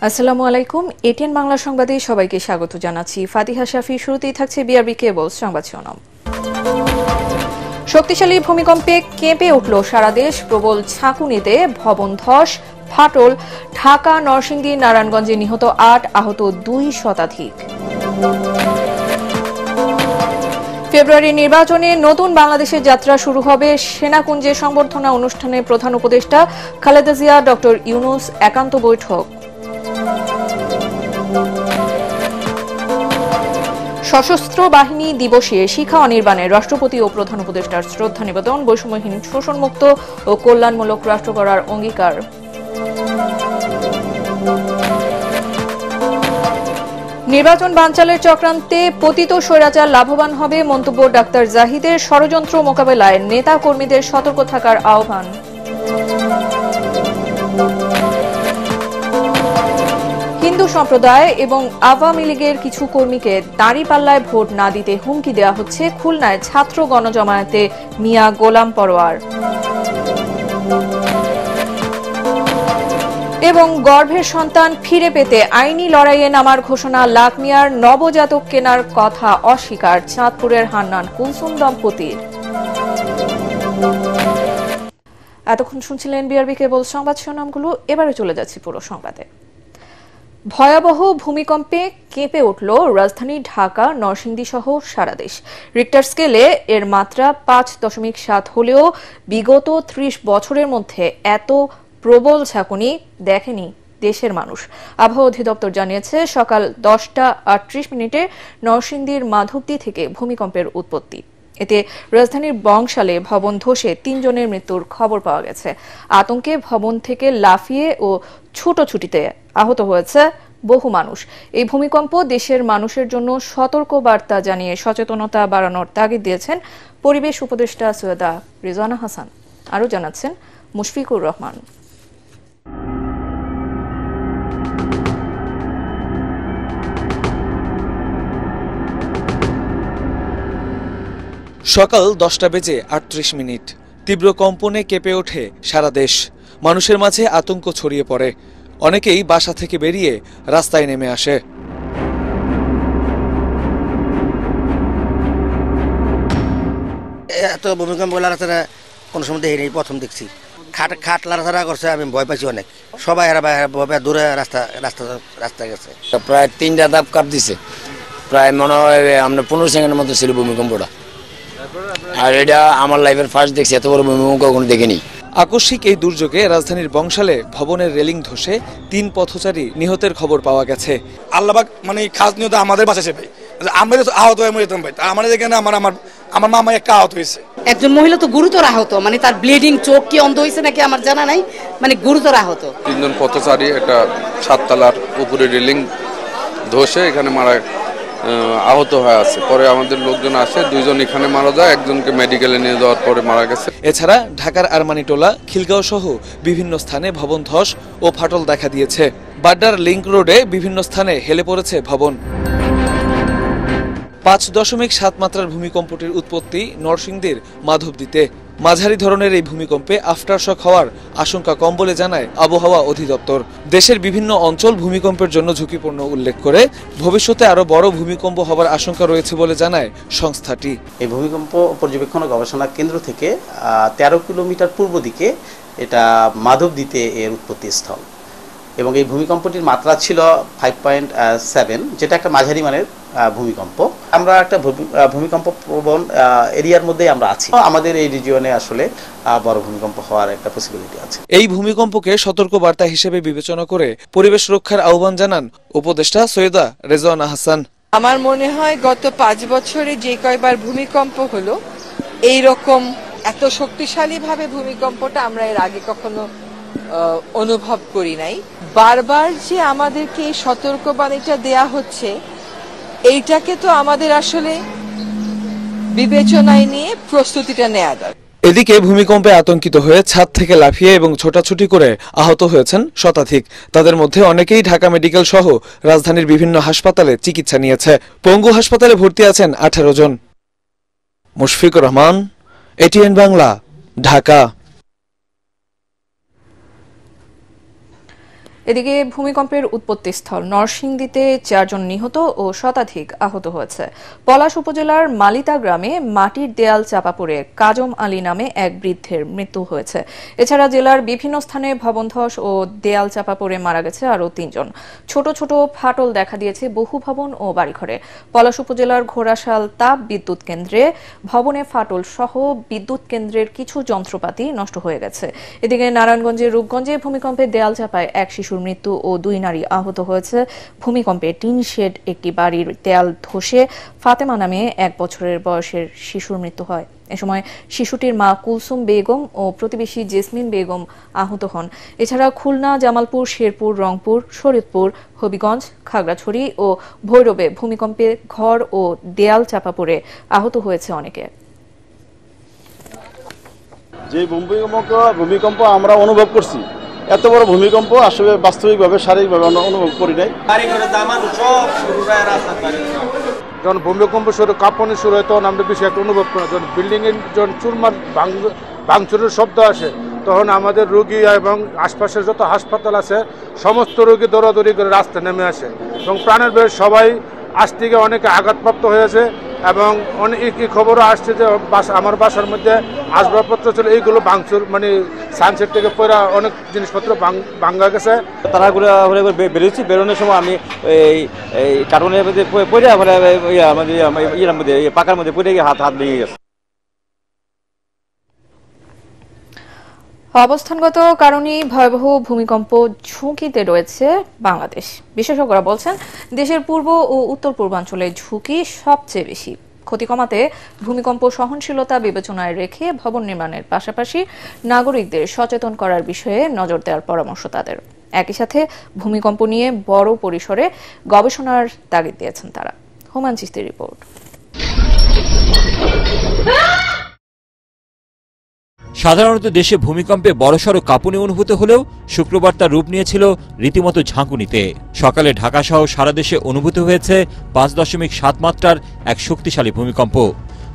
আসসালামু আলাইকুম। এটিএন বাংলা সংবাদে সবাইকে স্বাগত জানাচ্ছি। ফাতিহা শাফি। শুরুতেই থাকছে বিআরবি কেবলস সংবাদ শিরোনাম। শক্তিশালী ভূমিকম্পে কেঁপে উঠল সারা দেশ। প্রবল ঝাঁকুনিতে ভবন ধস, ফাটল। ঢাকা, নরসিংদী, নারায়ণগঞ্জে নিহত ৮, আহত ২ শতাধিক। ফেব্রুয়ারি নির্বাচনে নতুন বাংলাদেশের যাত্রা শুরু হবে। সেনাকুঞ্জে সংবর্ধনা অনুষ্ঠানে প্রধান উপদেষ্টা খালেদা জিয়া, ডক্টর ইউনূস একান্ত বৈঠক। সশস্ত্র বাহিনী দিবসে শিখা অনির্বাণে রাষ্ট্রপতি ও প্রধান উপদেষ্টার শ্রদ্ধা নিবেদন। বৈষম্যহীন, শোষণমুক্ত ও কল্যাণমূলক রাষ্ট্র গড়ার অঙ্গীকার। নির্বাচন বানচালের চক্রান্তে পতিত স্বৈরাচার লাভবান হবে মন্তব্য ডাক্তার জাহিদের। ষড়যন্ত্র মোকাবেলায় নেতা কর্মীদের সতর্ক থাকার আহ্বান। হিন্দু সম্প্রদায় এবং আওয়ামী লীগের কিছু কর্মীকে দাঁড়িপাল্লায় ভোট না দিতে হুমকি দেওয়া হচ্ছে। খুলনায় ছাত্র গণজমায়েতে মিয়া গোলাম পরোয়ার। এবং গর্ভের সন্তান ফিরে পেতে আইনি লড়াইয়ে নামার ঘোষণা লাখ মিয়ার। নবজাতক কেনার কথা অস্বীকার চাঁদপুরের হান্নান কুলসুম দম্পতির। এতক্ষণ শুনছিলেন বিআরবি কেবল সংবাদ শিরোনামগুলো। এবারে চলে যাচ্ছি পুরো সংবাদে। ভয়াবহ ভূমিকম্পে কেঁপে উঠল রাজধানী ঢাকা, নরসিংদী সহ সারা দেশ। রিক্টার স্কেলে এর মাত্রা 5.7 হলেও বিগত 30 বছরের মধ্যে এত প্রবল ঝাঁকুনি দেখেনি দেশের মানুষ। আবহাওয়া অধিদপ্তর জানিয়েছে সকাল 10:38 নরসিংদীর মাধবদী থেকে ভূমিকম্পের উৎপত্তি। এতে রাজধানীর বংশালে ভবন ধসে 3 জনের মৃত্যুর খবর পাওয়া গেছে। আতঙ্কে ভবন থেকে লাফিয়ে ও ছুটোছুটিতে আহত হয়েছে বহু মানুষ। এই ভূমিকম্প দেশের মানুষের জন্য সতর্ক বার্তা জানিয়ে সচেতনতা বাড়ানোর তাগিদ দিয়েছেন পরিবেশ উপদেষ্টা সৈয়দা রিজওয়ানা হাসান। আরও জানাচ্ছেন মুশফিকুর রহমান। সকাল 10:38। তীব্র কম্পনে কেঁপে ওঠে সারা দেশ। মানুষের মাঝে আতঙ্ক ছড়িয়ে পড়ে। অনেকেই বাসা থেকে বেরিয়ে রাস্তায় নেমে আসে। এত ভূমিকম্প লাড়াচাড়া কোনো সময় দেখি নেই, প্রথম দেখছি। খাট লাড়াচাড়া করছে, আমি ভয় পাইছি অনেক। সবাই দূরে রাস্তা গেছে। প্রায় 3টা ধাপ কাঁপ দিছে। প্রায় মনে হয় আমরা 15 সেকেন্ডের মধ্যে ছিল ভূমিকম্পটা। আর এটা আমার লাইফের ফার্স্ট দেখছি, এত বড় ভূমিকম্প কখনো দেখিনি। আকস্মিক এই দুর্যোগে রাজধানীর বংশালে ভবনের রেলিং ধসে 3 পথচারী নিহতের খবর পাওয়া গেছে। আল্লাহবাক মানে খাস নিহত আমাদের বাঁচাছে ভাই। আমরা আহত হয়ে মরে যেতাম ভাই। আমাদের এখানে আমার মামা একটা আহত হয়েছে। একজন মহিলা তো গুরুতর আহত, মানে তার ব্লিডিং, চোখ কি অন্ধ হয়েছে নাকি আমার জানা নাই, মানে গুরুতর আহত। 3 জন পথচারী একটা 7 তলার উপরে রেলিং ধসে এখানে আহত হয়ে আছে। পরে আমাদের লোকজন আসে, 2 জন এখানে মারা যায়, একজনকে মেডিকেলে নিয়ে যাওয়ার পরে মারা গেছে। এছাড়া ঢাকার আরমানিটোলা, খিলগাঁও সহ বিভিন্ন স্থানে ভবন ধস ও ফাটল দেখা দিয়েছে। বাড্ডার লিংক রোডে বিভিন্ন স্থানে হেলে পড়েছে ভবন। 5.7 মাত্রার ভূমিকম্পটির উৎপত্তি নরসিংদীর মাধবদীতে। মাঝারি ধরনের এই ভূমিকম্পে আফটারশক হওয়ার আশঙ্কা কম বলে জানায় আবহাওয়া অধিদপ্তর। দেশের বিভিন্ন অঞ্চল ভূমিকম্পের জন্য ঝুঁকিপূর্ণ উল্লেখ করে ভবিষ্যতে আরো বড় ভূমিকম্প হওয়ার আশঙ্কা রয়েছে বলে জানায় সংস্থাটি। এই ভূমিকম্প পর্যবেক্ষণ ও গবেষণা কেন্দ্র থেকে 13 কিলোমিটার পূর্ব দিকে এটা মাধবদীতে এর উৎপত্তি স্থল, এবং এই ভূমিকম্পটির মাত্রা ছিল 5.7, যেটা একটা মাঝারি মানের ভূমিকম্প। আমরা একটা ভূমিকম্প প্রবণ এরিয়ার মধ্যে আমরা আছি। আমাদের এই রিজিয়নে আসলে বড় ভূমিকম্প হওয়ার একটা পসিবিলিটি আছে। এই ভূমিকম্পকে সতর্ক বার্তা হিসেবে বিবেচনা করে পরিবেশ রক্ষার আহ্বান জানান উপদেষ্টা সৈয়দা রিজওয়ানা হাসান। আমার মনে হয় গত 5 বছরে যে কয়বার ভূমিকম্প হলো, এই রকম এত শক্তিশালী ভাবে ভূমিকম্পটা আমরা এর আগে কখনো অনুভব করি নাই। বারবার যে আমাদেরকে এই সতর্কবাণীটা দেয়া হচ্ছে, এইটাকে তো আমাদের আসলে বিবেচনায় নিয়ে প্রস্তুতিটা নেওয়া দরকার। এদিকে ভূমিকম্পে আতঙ্কিত হয়ে ছাদ থেকে লাফিয়ে এবং ছোটাছুটি করে আহত হয়েছেন শতাধিক। তাদের মধ্যে অনেকেই ঢাকা মেডিকেল সহ রাজধানীর বিভিন্ন হাসপাতালে চিকিৎসা নিয়েছে। পঙ্গু হাসপাতালে ভর্তি আছেন 18 জন। মুশফিকুর রহমান, এটিএন বাংলা, ঢাকা। এদিকে ভূমিকম্পের উৎপত্তিস্থল নরসিংদীতে 4 জন নিহত ও শতাধিক আহত হয়েছে। পলাশ উপজেলার মালিতা গ্রামে মাটির দেয়াল চাপা পড়ে কাজম আলী নামে এক বৃদ্ধের মৃত্যু হয়েছে। এছাড়া জেলার বিভিন্ন স্থানে ভবন ধস ও দেয়াল চাপা পড়ে মারা গেছে আরও 3 জন। ছোট ছোট ফাটল দেখা দিয়েছে বহু ভবন ও বাড়িঘরে। পলাশ উপজেলার ঘোড়াশাল তাপ বিদ্যুৎ কেন্দ্রে ভবনে ফাটল সহ বিদ্যুৎ কেন্দ্রের কিছু যন্ত্রপাতি নষ্ট হয়ে গেছে। এদিকে নারায়ণগঞ্জের রূপগঞ্জে ভূমিকম্পে দেয়াল চাপায় এক শিশুর মৃত্যু ও 2 নারী আহত হয়েছে। ভূমিকম্পে টিন শেড একটি বাড়ির দেয়াল ধসে ফাতেমা নামে 1 বছরের বয়সের শিশুর মৃত্যু হয়। এ সময় শিশুটির মা কুলসুম বেগম ও প্রতিবেশী জেসমিন বেগম আহত হন। এছাড়া খুলনা, জামালপুর, শেরপুর, রংপুর, শরীয়তপুর, হবিগঞ্জ, খাগড়াছড়ি ও ভৈরবে ভূমিকম্পে ঘর ও দেয়াল চাপা পড়ে আহত হয়েছে অনেকে। যে ভূমিকম্প আমরা অনুভব করছি, এত বড় ভূমিকম্প আসলে বাস্তবিকভাবে শারীরিকভাবে অনুভব করি নাই। যখন ভূমিকম্প শুরু কাঁপনি শুরু হয় তখন আমরা বেশি একটা অনুভব করি। যখন বিল্ডিংয়ের যখন চুরমার ভাঙচুরের শব্দ আসে তখন আমাদের রোগী এবং আশপাশের যত হাসপাতাল আছে সমস্ত রোগী দৌড়াদৌড়ি করে রাস্তায় নেমে আসে এবং প্রাণের ভয়ে সবাই আজ থেকে অনেকে আঘাতপ্রাপ্ত হয়েছে এবং অনেক খবরও আসছে যে আমার বাসার মধ্যে আসবাবপত্র ছিল, এইগুলো ভাঙচুর মানে সানসেট থেকে পড়া অনেক জিনিসপত্র ভাঙা গেছে। তারা বেরোচ্ছি, বেরোনোর সময় আমি এই কার্টুনের মধ্যে পড়ে আমাদের মধ্যে পাকার মধ্যে পড়ে গিয়ে হাত ভেঙে গেছে। অবস্থানগত কারণেই ভয়াবহ ভূমিকম্প ঝুঁকিতে রয়েছে বাংলাদেশ। বিশেষজ্ঞরা বলছেন, দেশের পূর্ব ও উত্তর পূর্বাঞ্চলে ঝুঁকি সবচেয়ে বেশি। ক্ষতি কমাতে ভূমিকম্প সহনশীলতা বিবেচনায় রেখে ভবন নির্মাণের পাশাপাশি নাগরিকদের সচেতন করার বিষয়ে নজর দেওয়ার পরামর্শ তাদের। একই সাথে ভূমিকম্প নিয়ে বড় পরিসরে গবেষণার তাগিদ দিয়েছেন তারা। হুমায়ুন চিশতির রিপোর্ট। সাধারণত দেশে ভূমিকম্পে বড়সড় কাঁপুনি অনুভূত হলেও শুক্রবার তার রূপ নিয়েছিল রীতিমতো ঝাঁকুনিতে। সকালে ঢাকাসহ সারা দেশে অনুভূত হয়েছে 5.7 মাত্রার এক শক্তিশালী ভূমিকম্প,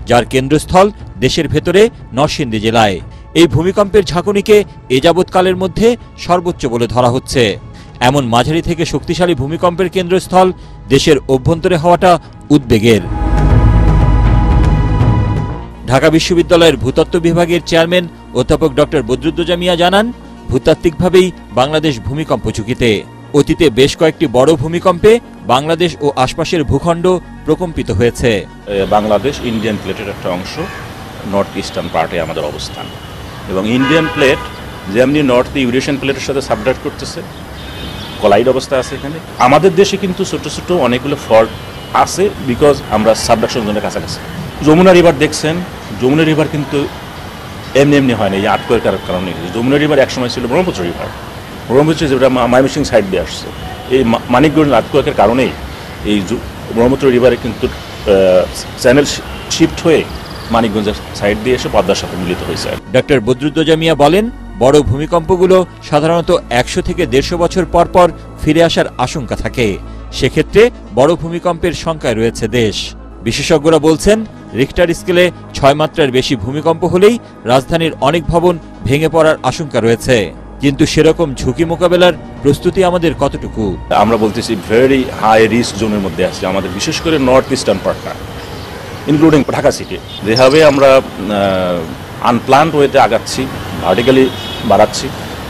যার কেন্দ্রস্থল দেশের ভেতরে নরসিংদী জেলায়। এই ভূমিকম্পের ঝাঁকুনিকে এ যাবৎকালের মধ্যে সর্বোচ্চ বলে ধরা হচ্ছে। এমন মাঝারি থেকে শক্তিশালী ভূমিকম্পের কেন্দ্রস্থল দেশের অভ্যন্তরে হওয়াটা উদ্বেগের। ঢাকা বিশ্ববিদ্যালয়ের ভূতত্ত্ব বিভাগের চেয়ারম্যান অধ্যাপক ডক্টর বদরুদ্দোজা মিয়া জানান, ভূতাত্ত্বিকভাবেই বাংলাদেশ ভূমিকম্প ঝুঁকিতে। অতীতে বেশ কয়েকটি বড় ভূমিকম্পে বাংলাদেশ ও আশপাশের ভূখণ্ড প্রকম্পিত হয়েছে। বাংলাদেশ ইন্ডিয়ান প্লেটের একটা অংশ, নর্থ ইস্টার্ন পার্টে আমাদের অবস্থান, এবং ইন্ডিয়ান প্লেট যেমনি নর্থ ইউরেশিয়ান প্লেটের সাথে সাবডাক্ট করতেছে, কলাইড অবস্থা আছে এখানে। আমাদের দেশে কিন্তু ছোট ছোট অনেকগুলো ফল্ট আছে, বিকজ আমরা সাবডাকশন জোনের কাছাকাছি। যমুনা রিভার দেখছেন, যমুনা রিভার কিন্তু এমনি হয় না, এই আর্থকোয়েকের কারণে। যমুনা রিভার একসময় ছিল ব্রহ্মপুত্র রিভার, ব্রহ্মপুত্র যেটা ময়মনসিংহ সাইড দিয়ে আসছে। এই মানিকগঞ্জ আর্থকোয়েকের কারণেই এই ব্রহ্মপুত্র রিভারে কিন্তু চ্যানেল শিফট হয়ে মানিকগঞ্জের সাইড দিয়ে এসে পদ্মার সাথে মিলিত হয়েছে। ডক্টর বদরুদ্দোজা মিয়া বলেন, বড় ভূমিকম্পগুলো সাধারণত 100 থেকে 150 বছর পর পর ফিরে আসার আশঙ্কা থাকে। সেক্ষেত্রে বড় ভূমিকম্পের শঙ্কায় রয়েছে দেশ। বিশেষজ্ঞরা বলছেন, রিক্টার স্কেলে 6 মাত্রার বেশি ভূমিকম্প হলেই রাজধানীর অনেক ভবন ভেঙে পড়ার আশঙ্কা রয়েছে। কিন্তু সেরকম ঝুঁকি মোকাবেলার প্রস্তুতি আমাদের কতটুকু? আমরা বলতেছি ভেরি হাই রিস্ক জোনের মধ্যে আছে আমাদের, বিশেষ করে নর্থ ইস্টার্ন পার্টটা ইনক্লুডিং ঢাকা সিটি। যেভাবে আমরা আনপ্ল্যান্ড ওয়েতে আগাচ্ছি, ভার্টিক্যালি বাড়াচ্ছি,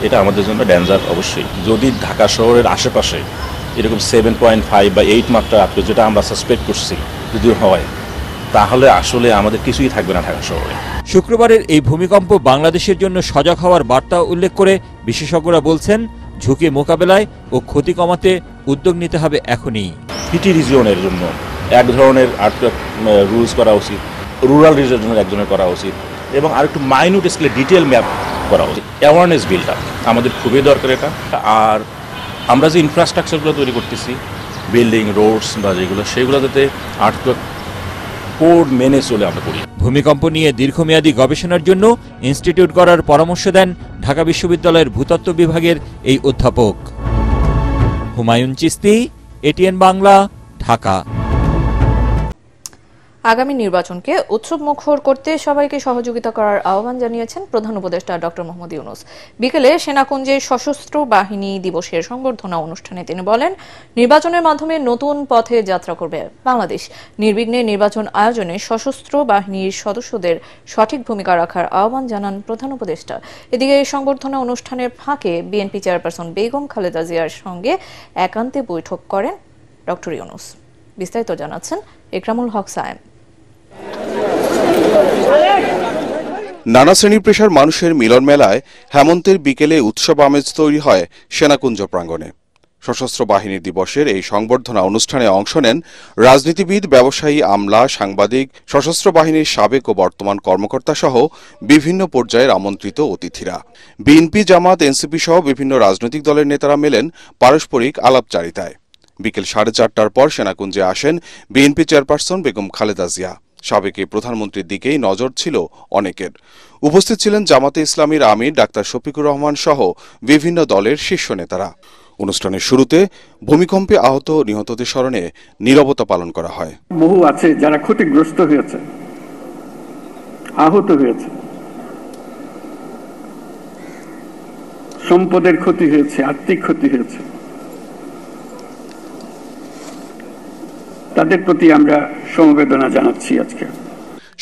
এটা আমাদের জন্য ডেঞ্জার অবশ্যই। যদি ঢাকা শহরের আশেপাশে এরকম 7.5 বা 8 মাত্রা আত্ম, যেটা আমরা সাসপেক্ট করছি, যদি হয় তাহলে আসলে আমাদের কিছুই থাকবে না ঢাকা শহরে। শুক্রবারের এই ভূমিকম্প বাংলাদেশের জন্য সজাগ হওয়ার বার্তা উল্লেখ করে বিশেষজ্ঞরা বলছেন, ঝুঁকি মোকাবেলায় ও ক্ষতি কমাতে উদ্যোগ নিতে হবে এখনই। সিটি রিজিয়নের জন্য এক ধরনের আর্থকোয়েক রুলস করা উচিত, রুরাল রিজিয়নের জন্য একজনের করা উচিত, এবং আরেকটু মাইনিউট স্কেলে ডিটেল ম্যাপ করা উচিত। অ্যাওয়ারনেস বিল্ড আপ আমাদের খুবই দরকার এটা। আর আমরা যে ইনফ্রাস্ট্রাকচারগুলো তৈরি করতেছি, বিল্ডিং, রোডস বা যেগুলো, সেগুলো যাতে আর্থকোয়েক কোড মেনে চলে আমরা করি। ভূমিকম্প নিয়ে দীর্ঘমেয়াদী গবেষণার জন্য ইনস্টিটিউট করার পরামর্শ দেন ঢাকা বিশ্ববিদ্যালয়ের ভূতত্ত্ব বিভাগের এই অধ্যাপক। হুমায়ুন চিশতি, এটিএন বাংলা, ঢাকা। আগামী নির্বাচনকে উৎসবমুখর করতে সবাইকে সহযোগিতা করার আহ্বান জানিয়েছেন প্রধান উপদেষ্টা ডক্টর মোহাম্মদ ইউনূস। বিকেলে সেনাকুঞ্জে সশস্ত্র বাহিনী দিবসের সংবর্ধনা অনুষ্ঠানে তিনি বলেন, নির্বাচনের মাধ্যমে নতুন পথে যাত্রা করবে বাংলাদেশ। নির্বিঘ্নে নির্বাচন আয়োজনে সশস্ত্র বাহিনীর সদস্যদের সঠিক ভূমিকা রাখার আহ্বান জানান প্রধান উপদেষ্টা। এদিকে সংবর্ধনা অনুষ্ঠানের ফাঁকে বিএনপি চেয়ারপারসন বেগম খালেদা জিয়ার সঙ্গে একান্তে বৈঠক করেন ডক্টর ইউনূস। বিস্তারিত জানাচ্ছেন ইকরামুল হক সায়েম। নানা শ্রেণী পেশার মানুষের মিলন মেলায় হেমন্তের বিকেলে উৎসব আমেজ তৈরি হয় সেনাকুঞ্জ প্রাঙ্গণে। সশস্ত্র বাহিনী দিবসের এই সংবর্ধনা অনুষ্ঠানে অংশ নেন রাজনীতিবিদ, ব্যবসায়ী, আমলা, সাংবাদিক, সশস্ত্র বাহিনীর সাবেক ও বর্তমান কর্মকর্তা সহ বিভিন্ন পর্যায়ের আমন্ত্রিত অতিথিরা। বিএনপি, জামাত, এনসিপি সহ বিভিন্ন রাজনৈতিক দলের নেতারা মেলেন পারস্পরিক আলাপচারিতায়। বিকেল 4:30টার পর সেনাকুঞ্জে আসেন বিএনপি চেয়ারপারসন বেগম খালেদা জিয়া। সাবেক প্রধানমন্ত্রীর দিকেই নজর ছিল অনেকের। উপস্থিত ছিলেন জামাতে ইসলামীর আমির ডাক্তার শফিকুর রহমান সহ বিভিন্ন দলের শীর্ষ নেতারা। অনুষ্ঠানের শুরুতে ভূমিকম্পে আহত ও নিহতদের স্মরণে নীরবতা পালন করা হয়। বহু আছে যারা ক্ষতিগ্রস্ত হয়েছে, আহত হয়েছে, সম্পদের ক্ষতি হয়েছে, আর্থিক ক্ষতি হয়েছে। তাদের প্রতি আমরা সমবেদনা জানাচ্ছি। আজকে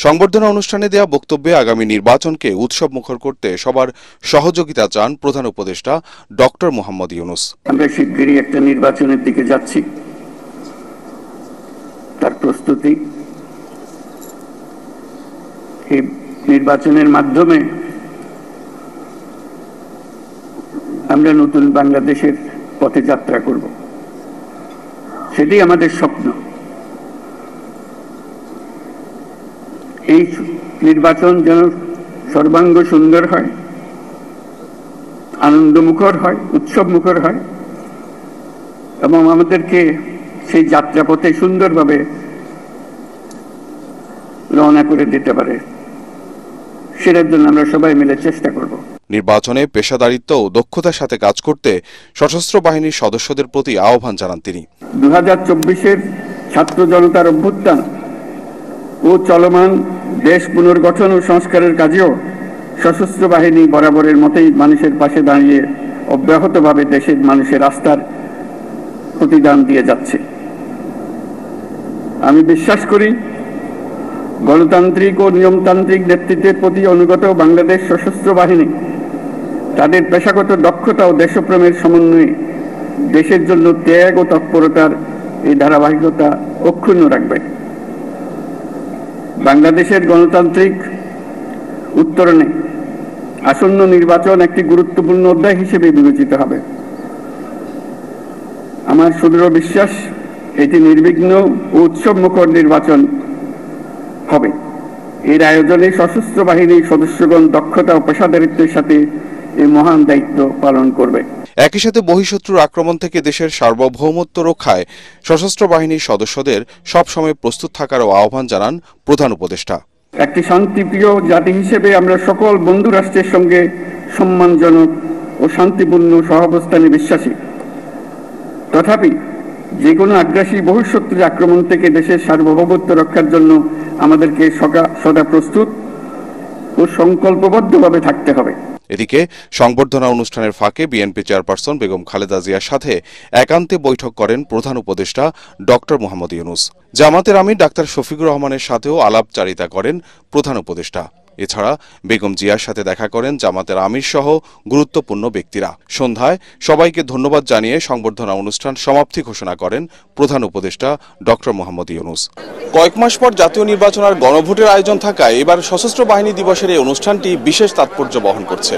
সংবর্ধনা অনুষ্ঠানে দেয়া বক্তব্যে আগামী নির্বাচনকে উৎসব মুখর করতে সবার সহযোগিতা চান প্রধান উপদেষ্টা ডক্টর মোহাম্মদ ইউনূস। আমরা শিগগিরই একটা নির্বাচনের দিকে যাচ্ছি, তার প্রস্তুতি। এই নির্বাচনের মাধ্যমে আমরা নতুন বাংলাদেশের পথে যাত্রা করব, সেটাই আমাদের স্বপ্ন। এই নির্বাচন যেন সর্বাঙ্গ সুন্দর হয়, আনন্দমুখর হয়, উৎসবমুখর হয় এবং আমাদেরকে সেই যাত্রাপথে সুন্দরভাবে রওনা করে দিতে পারে, সেটার জন্য আমরা সবাই মিলে চেষ্টা করব। নির্বাচনে পেশাদারিত্ব ও দক্ষতার সাথে কাজ করতে সশস্ত্র বাহিনীর সদস্যদের প্রতি আহ্বান জানান তিনি। 2024-এর ছাত্র জনতার অভ্যুত্থান ও চলমান দেশ পুনর্গঠন ও সংস্কারের কাজেও সশস্ত্র বাহিনী বরাবরের মতোই মানুষের পাশে দাঁড়িয়ে অব্যাহতভাবে দেশের মানুষের আস্থার প্রতিদান দিয়ে যাচ্ছে। আমি বিশ্বাস করি, গণতান্ত্রিক ও নিয়মতান্ত্রিক নেতৃত্বের প্রতি অনুগত বাংলাদেশ সশস্ত্র বাহিনী তাদের পেশাগত দক্ষতা ও দেশপ্রেমের সমন্বয়ে দেশের জন্য ত্যাগ ও তৎপরতার এই ধারাবাহিকতা অক্ষুণ্ণ রাখবে। বাংলাদেশের গণতান্ত্রিক উত্তরণে আসন্ন নির্বাচন একটি গুরুত্বপূর্ণ অধ্যায় হিসেবে বিবেচিত হবে। আমার সুদৃঢ় বিশ্বাস, এটি নির্বিঘ্ন ও উৎসবমুখর নির্বাচন হবে। এর আয়োজনে সশস্ত্র বাহিনীর সদস্যগণ দক্ষতা ও পেশাদারিত্বের সাথে এই মহান দায়িত্ব পালন করবে। একই সাথে বহিঃশত্রুর আক্রমণ থেকে দেশের সার্বভৌমত্ব রক্ষায় সশস্ত্র বাহিনীর সদস্যদের সবসময় প্রস্তুত থাকারও আহ্বান জানান প্রধান উপদেষ্টা। একটি শান্তিপ্রিয় জাতি হিসেবে আমরা সকল বন্ধু রাষ্ট্রের সঙ্গে সম্মানজনক ও শান্তিপূর্ণ সহাবস্থানে বিশ্বাসী। তথাপি যে কোনো আগ্রাসী বহিঃশত্রুর আক্রমণ থেকে দেশের সার্বভৌমত্ব রক্ষার জন্য আমাদেরকে সদা প্রস্তুত ও সংকল্পবদ্ধভাবে থাকতে হবে। এদিকে সংবর্ধনা অনুষ্ঠানের ফাঁকে বিএনপি চেয়ারপারসন বেগম খালেদা জিয়ার সাথে একান্তে বৈঠক করেন প্রধান উপদেষ্টা ডক্টর মোহাম্মদ ইউনূস। জামাতের আমির ডাক্তার শফিকুর রহমানের সাথেও আলাপচারিতা করেন প্রধান উপদেষ্টা। এছাড়া বেগম জিয়ার সাথে দেখা করেন জামাতের আমির সহ গুরুত্বপূর্ণ ব্যক্তিরা। সন্ধ্যায় সবাইকে ধন্যবাদ জানিয়ে সংবর্ধনা অনুষ্ঠান সমাপ্তি ঘোষণা করেন প্রধান উপদেষ্টা ডক্টর মোহাম্মদ ইউনূস। কয়েক মাস পর জাতীয় নির্বাচন আর গণভোটের আয়োজন থাকায় এবার সশস্ত্র বাহিনী দিবসের এই অনুষ্ঠানটি বিশেষ তাৎপর্য বহন করছে।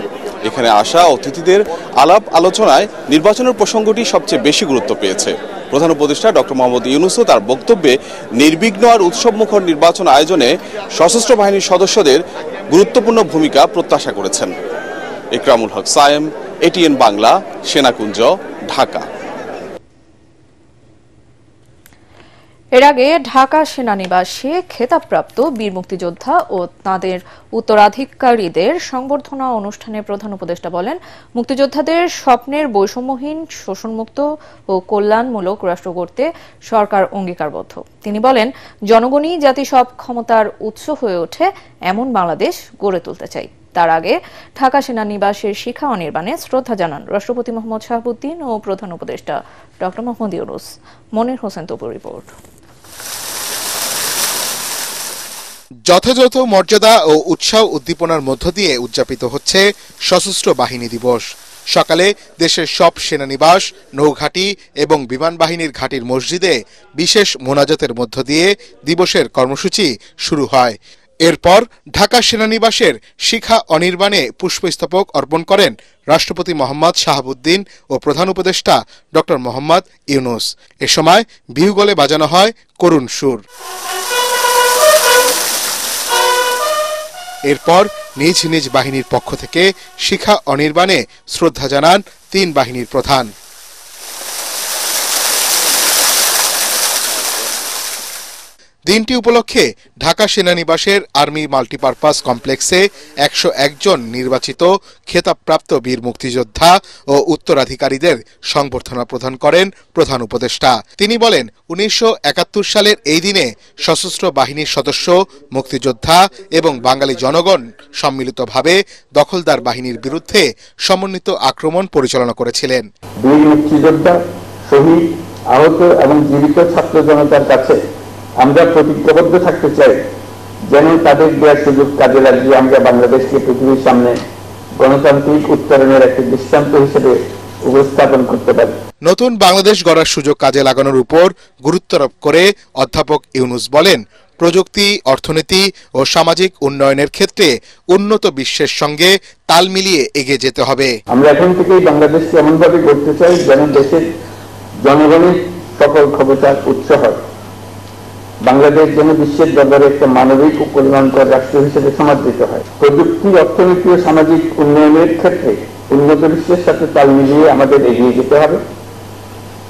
এখানে আসা অতিথিদের আলাপ আলোচনায় নির্বাচনের প্রসঙ্গটি সবচেয়ে বেশি গুরুত্ব পেয়েছে। প্রধান উপদেষ্টা ডক্টর মোহাম্মদ ইউনূসও তার বক্তব্যে নির্বিঘ্ন আর উৎসবমুখর নির্বাচন আয়োজনে সশস্ত্র বাহিনীর সদস্যদের গুরুত্বপূর্ণ ভূমিকা প্রত্যাশা করেছেন। ইকরামুল হক সায়েম, এটিএন বাংলা, সেনাকুঞ্জ, ঢাকা। এর আগে ঢাকা সেনানিবাসে খেতাবপ্রাপ্ত বীর মুক্তিযোদ্ধা ও তাদের উত্তরাধিকারীদের সংবর্ধনা অনুষ্ঠানে প্রধান উপদেষ্টা বলেন, মুক্তিযোদ্ধাদের স্বপ্নের বৈষম্যহীন, শোষণমুক্ত ও কল্যাণমূলক রাষ্ট্র গড়তে সরকার অঙ্গীকারবদ্ধ। তিনি বলেন, জনগণই জাতি সব ক্ষমতার উৎস হয়ে ওঠে এমন বাংলাদেশ গড়ে তুলতে চাই। তার আগে ঢাকা সেনানিবাসের শিখা অনির্বাণে শ্রদ্ধা জানান রাষ্ট্রপতি মোহাম্মদ শাহাবুদ্দিন ও প্রধান উপদেষ্টা ডক্টর মোহাম্মদ ইউনূস। মনির হোসেন তপুর রিপোর্ট। যথাযথ মর্যাদা ও উৎসাহ উদ্দীপনার মধ্য দিয়ে উদযাপিত হচ্ছে সশস্ত্র বাহিনী দিবস। সকালে দেশের সব সেনানিবাস, নৌঘাঁটি এবং বিমান বাহিনীর ঘাঁটির মসজিদে বিশেষ মোনাজাতের মধ্য দিয়ে দিবসের কর্মসূচি শুরু হয়। এরপর ঢাকা সেনানিবাসের শিখা অনির্বাণে পুষ্পস্তবক অর্পণ করেন রাষ্ট্রপতি মোহাম্মদ শাহাবুদ্দিন ও প্রধান উপদেষ্টা ডক্টর মোহাম্মদ ইউনূস। এ সময় বিহুগলে বাজানো হয় করুণ সুর। এরপর নিজ নিজ বাহিনীর পক্ষ থেকে শিখা অনির্বাণে শ্রদ্ধা জানান 3 বাহিনীর প্রধান। দিনটি উপলক্ষে ঢাকা সেনানিবাসের আর্মি মাল্টিপারপাস কমপ্লেক্সে 101 জন নির্বাচিত খেতাবপ্রাপ্ত বীর মুক্তিযোদ্ধা ও উত্তরাধিকারীদের সংবর্ধনা প্রদান করেন প্রধান উপদেষ্টা। তিনি বলেন, 1971 সালের এই দিনে সশস্ত্র বাহিনীর সদস্য, মুক্তিযোদ্ধা এবং বাঙালি জনগণ সম্মিলিতভাবে দখলদার বাহিনীর বিরুদ্ধে সমন্বিত আক্রমণ পরিচালনা করেছিলেন। বীর মুক্তিযোদ্ধা, শহীদ, আহত এবং জীবিত ছাত্র জনতার কাছে আমরা প্রতিজ্ঞাবদ্ধ থাকতে চাই, যেন তাদের দেওয়ার সুযোগ কাজে লাগিয়ে আমরা বাংলাদেশকে পৃথিবীর সামনে গণতান্ত্রিক উত্তরণের একটি দৃষ্টান্ত হিসেবে উপস্থাপন করতে পারি। নতুন বাংলাদেশ গড়ার সুযোগ কাজে লাগানোর উপর গুরুত্বারোপ করে অধ্যাপক ইউনূস বলেন, প্রযুক্তি, অর্থনীতি ও সামাজিক উন্নয়নের ক্ষেত্রে উন্নত বিশ্বের সঙ্গে তাল মিলিয়ে এগিয়ে যেতে হবে। আমরা এখন থেকেই বাংলাদেশকে এমনভাবে গড়তে চাই যেন দেশের জনগণের সকল ক্ষমতার উৎস হয়। বাংলাদেশ যেন বিশ্বের দরবারে একটা মানবিক ও কল্যাণকর রাষ্ট্র হিসেবে সমাদৃত হয়। প্রযুক্তি, অর্থনীতি ও সামাজিক উন্নয়নের ক্ষেত্রে উন্নত বিশ্বের সাথে তাল মিলিয়ে আমাদের এগিয়ে যেতে হবে।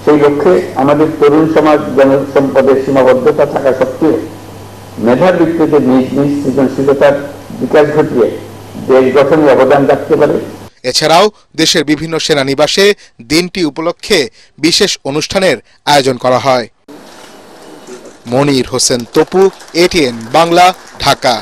সেই লক্ষ্যে আমাদের তরুণ সমাজ জনসম্পদের সীমাবদ্ধতা থাকা সত্ত্বেও মেধার ভিত্তিতে নিজ নিজ সৃজনশীলতার বিকাশ ঘটিয়ে দেশ গঠনে অবদান রাখতে পারে। এছাড়াও দেশের বিভিন্ন সেনানিবাসে দিনটি উপলক্ষে বিশেষ অনুষ্ঠানের আয়োজন করা হয়। মনির হোসেন তপু, এটিএন বাংলা, ঢাকা।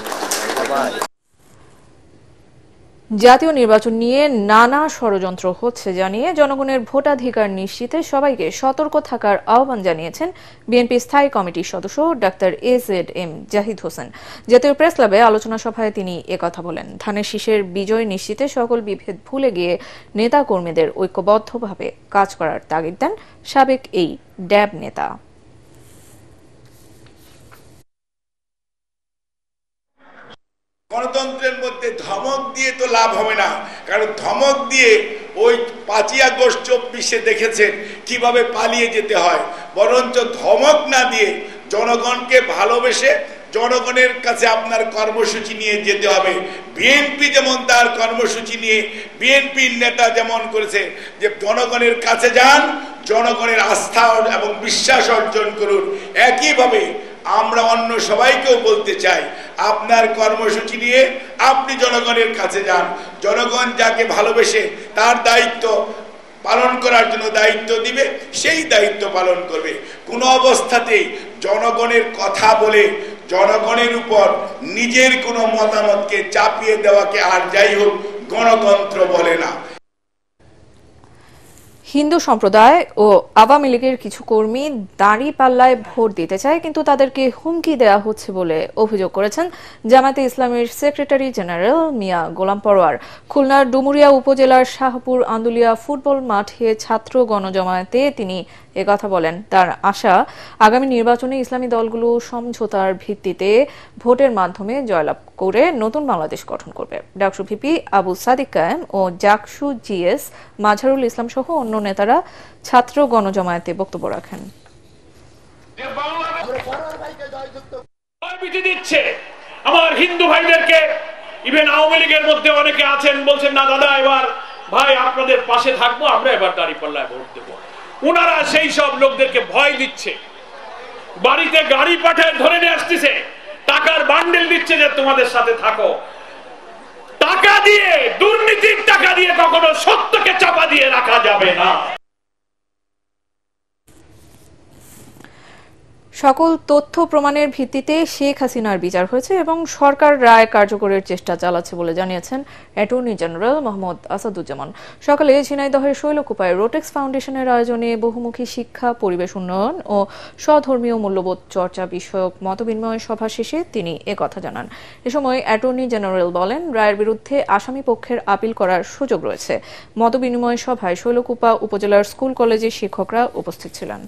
জাতীয় নির্বাচন নিয়ে নানা ষড়যন্ত্র হচ্ছে জানিয়ে জনগণের ভোটাধিকার নিশ্চিতে সবাইকে সতর্ক থাকার আহ্বান জানিয়েছেন বিএনপি স্থায়ী কমিটির সদস্য ডাক্তার AZM জাহিদ হোসেন। জাতীয় প্রেস ক্লাবে আলোচনা সভায় তিনি একথা বলেন। ধানের শীষের বিজয় নিশ্চিতে সকল বিভেদ ভুলে গিয়ে নেতা কর্মীদের ঐক্যবদ্ধভাবে কাজ করার তাগিদ দেন সাবেক এই ড্যাব নেতা। গণতন্ত্রের মধ্যে ধমক দিয়ে তো লাভ হবে না, কারণ ধমক দিয়ে ওই 5ই আগস্ট 24-এ দেখেছেন কিভাবে পালিয়ে যেতে হয়। বরঞ্চ ধমক না দিয়ে জনগণকে ভালোবেসে জনগণের কাছে আপনার কর্মসূচি নিয়ে যেতে হবে। বিএনপি যেমন তার কর্মসূচি নিয়ে, বিএনপির নেতা যেমন করেছে যে জনগণের কাছে যান, জনগণের আস্থা এবং বিশ্বাস অর্জন করুন, একইভাবে আমরা অন্য সবাইকেও বলতে চাই, আপনার কর্মসূচি নিয়ে আপনি জনগণের কাছে যান। জনগণ যাকে ভালোবেসে তার দায়িত্ব পালন করার জন্য দায়িত্ব দিবে, সেই দায়িত্ব পালন করবে। কোনো অবস্থাতেই জনগণের কথা বলে জনগণের উপর নিজের কোনো মতামতকে চাপিয়ে দেওয়াকে আর যাই হোক গণতন্ত্র বলে না। হিন্দু সম্প্রদায় ও আওয়ামী লীগের কিছু কর্মী দাঁড়িপাল্লায় ভোট দিতে চায়, কিন্তু তাদেরকে হুমকি দেওয়া হচ্ছে বলে অভিযোগ করেছেন জামায়াতে ইসলামের সেক্রেটারি জেনারেল মিয়া গোলাম পরোয়ার। খুলনার ডুমুরিয়া উপজেলার শাহপুর আন্দুলিয়া ফুটবল মাঠে ছাত্র গণজমায়েতে তিনি একথা বলেন। তার আশা, আগামী নির্বাচনে ইসলামী দলগুলো সমঝোতার ভিত্তিতে ভোটের মাধ্যমে জয়লাভ করে নতুন বাংলাদেশ গঠন করবে। ডাকসু ভিপি আবু সাদিক কায়েম ও জাকসু জিএস মাঝারুল ইসলাম সহ অন্য নেতারা ছাত্র গণজমায়েতে বক্তব্য রাখেন। আমার হিন্দু ভাইদেরকে, ইভেন আওয়ামী লীগের মধ্যে অনেকে আছেন বলছেন, না দাদা এবার ভাই আপনাদের পাশে থাকবো, আমরা এবার দাঁড়িপাল্লায় ভোট দেবো। উনারা সেই সব লোকদেরকে ভয় দিচ্ছে বাড়িতে গাড়ি পাঠায় ধরে নিয়ে আসতেছে, টাকার বান্ডেল দিচ্ছে যে তোমাদের সাথে থাকো। টাকা দিয়ে, দুর্নীতির টাকা দিয়ে কখনো সত্যকে চাপা দিয়ে রাখা যাবে না। সকল তথ্য প্রমাণের ভিত্তিতে শেখ হাসিনার বিচার হয়েছে এবং সরকার রায় কার্যকরের চেষ্টা চালাচ্ছে বলে জানিয়েছেন অ্যাটর্নি জেনারেল মোহাম্মদ আসাদুজ্জামান। সকালে ঝিনাইদহের শৈলকুপায় রোটেক্স ফাউন্ডেশনের আয়োজনে বহুমুখী শিক্ষা, পরিবেশ উন্নয়ন ও স্বধর্মীয় মূল্যবোধ চর্চা বিষয়ক মতবিনিময় সভা শেষে তিনি একথা জানান। এ সময় অ্যাটর্নি জেনারেল বলেন, রায়ের বিরুদ্ধে আসামি পক্ষের আপিল করার সুযোগ রয়েছে। মতবিনিময় সভায় শৈলকুপা উপজেলার স্কুল কলেজের শিক্ষকরা উপস্থিত ছিলেন।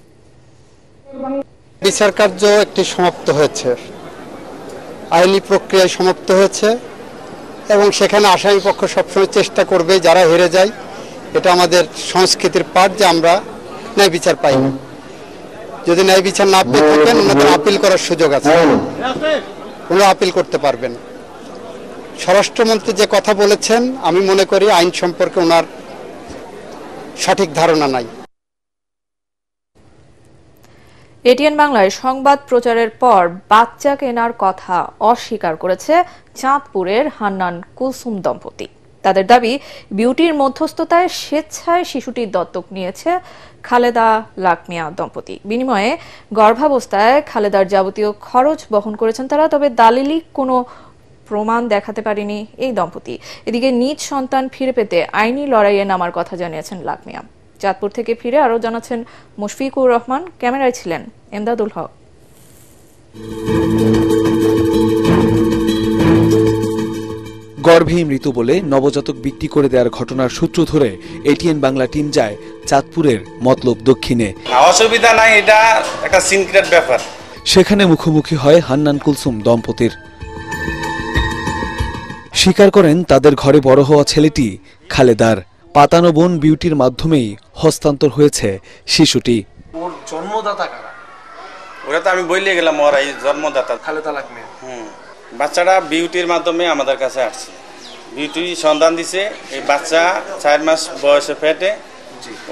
বিচার কার্য একটি সমাপ্ত হয়েছে, আইনি প্রক্রিয়ায় সমাপ্ত হয়েছে এবং সেখানে আসামি পক্ষ সবসময় চেষ্টা করবে যারা হেরে যায়। এটা আমাদের সংস্কৃতির পাঠ যে আমরা ন্যায় বিচার পাই না। যদি ন্যায় বিচার না পেয়ে থাকেন, ওনাদের আপিল করার সুযোগ আছে, ওনারা আপিল করতে পারবেন। স্বরাষ্ট্রমন্ত্রী যে কথা বলেছেন, আমি মনে করি আইন সম্পর্কে ওনার সঠিক ধারণা নাই। এটিএন বাংলায় সংবাদ প্রচারের পর বাচ্চা কেনার কথা অস্বীকার করেছে চাঁদপুরের হান্নান কুলসুম দম্পতি। তাদের দাবি, বিউটির মধ্যস্থতায় স্বেচ্ছায় শিশুটি দত্তক নিয়েছে খালেদা লাকমিয়া দম্পতি। বিনিময়ে গর্ভাবস্থায় খালেদার যাবতীয় খরচ বহন করেছেন তারা, তবে দালিলি কোনো প্রমাণ দেখাতে পারেনি এই দম্পতি। এদিকে নিজ সন্তান ফিরে পেতে আইনি লড়াইয়ে নামার কথা জানিয়েছেন লাকমিয়া। চাঁদপুর থেকে ফিরে আরো জানাচ্ছেন মুশফিকুর রহমান, ক্যামেরায় ছিলেন এমদাদুল হক। গর্ভেই মৃত বলে নবজাতক বিক্রি করে দেওয়ার ঘটনার সূত্র ধরে এটিএন বাংলা টিম যায় চাঁদপুরের মতলব দক্ষিণে। অসুবিধা নাই, এটা একটা সিক্রেট ব্যাপার। সেখানে মুখোমুখি হয় হান্নান কুলসুম দম্পতির। স্বীকার করেন তাদের ঘরে বড় হওয়া ছেলেটি খালেদার। পাতানো বোন বিউটির মাধ্যমেই হস্তান্তর হয়েছে শিশুটি। ওর জন্মদাতা কারা? ওরা তো আমি বইলে গেলাম, ওরা এই জন্মদাতা খালেদা লাকমিয়া। বাচ্চাটা বিউটির মাধ্যমে আমাদের কাছে আসছে। বিউটি সন্ধান দিছে, এই বাচ্চা 4 মাস বয়সে পেটে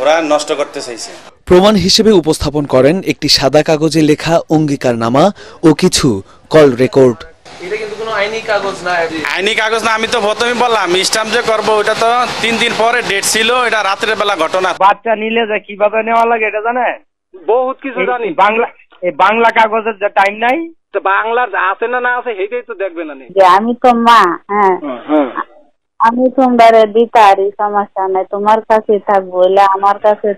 ওরা নষ্ট করতে চাইছে। প্রমাণ হিসেবে উপস্থাপন করেন একটি সাদা কাগজে লেখা অঙ্গীকারনামা ও কিছু কল রেকর্ড। এটা কিন্তু কোনো আইনি কাগজ না। আইনি কাগজ না, আমি তো প্রথমেই বললাম স্ট্যাম্প যে করবো, ওটা তো 3 দিন পরে ডেট ছিল, এটা রাতের বেলা ঘটনা। বাচ্চা নিলে যে কিভাবে নেওয়া লাগে এটা জানে, বহুত কিছু জানি। বাংলা কাগজের যে টাইম নাই, তো বাংলার আছে না না আছে সেইটাই তো দেখবে না। আমি তো মা, হ্যাঁ আমি তোমরা দিতারি, সমস্যা নাই, তোমার কাছে থাকবো, আমার কাছে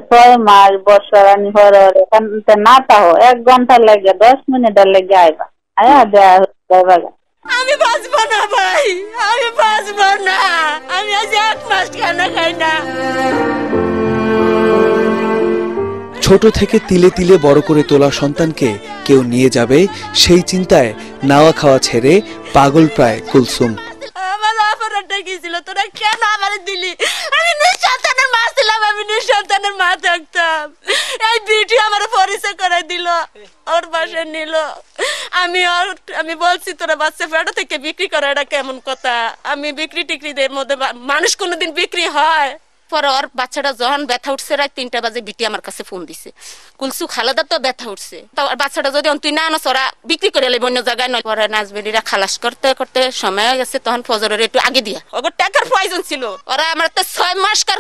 6 মাস বর্ষারানি হরে এখানে না তাও 1 ঘন্টা লাগে, 10 মিনিটের লেগে আইবা, আয়া দেওয়া। আমি বাঁচবো না ভাই, আমি বাঁচবো না, আমি আজ 1 মাস কেন খাই না। ছোট থেকে তিলে তিলে বড় করে তোলা সন্তানকে কেউ নিয়ে যাবে সেই চিন্তায় নাওয়া খাওয়া ছেড়ে পাগল প্রায় কুলসুম। আমার অপরাধটা কি ছিল, তোরা কেন আমার দিলি? আমি নিঃসন্তানের মা ছিলাম, আমি নিঃসন্তানের মা থাকতাম। এই বিউটি আমার পরিচয় করে দিল, ওর বাসায় নিল। আমি বলছি তোরা বাচ্চা পেটা থেকে বিক্রি করা এটা কেমন কথা? আমি বিক্রি টিক্রিদের মধ্যে মানুষ কোনোদিন বিক্রি হয়? পরে ওর বাচ্চাটা যখন ব্যথা উঠছে, রাত 3টা বাজে বিটি আমার কাছে ফোন দিছে, কুলসু খালেদা তো ব্যথা উঠছে, তো বাচ্চাটা যদি তুই না আনস ওরা বিক্রি করে এলে অন্য জায়গায় নয়। পরে নাজবেরিরা খালাস করতে করতে সময় হয়ে গেছে, তখন ফজরের একটু আগে দিয়া ওর টাকার প্রয়োজন ছিল। ওরা আমার তো 6 মাস কার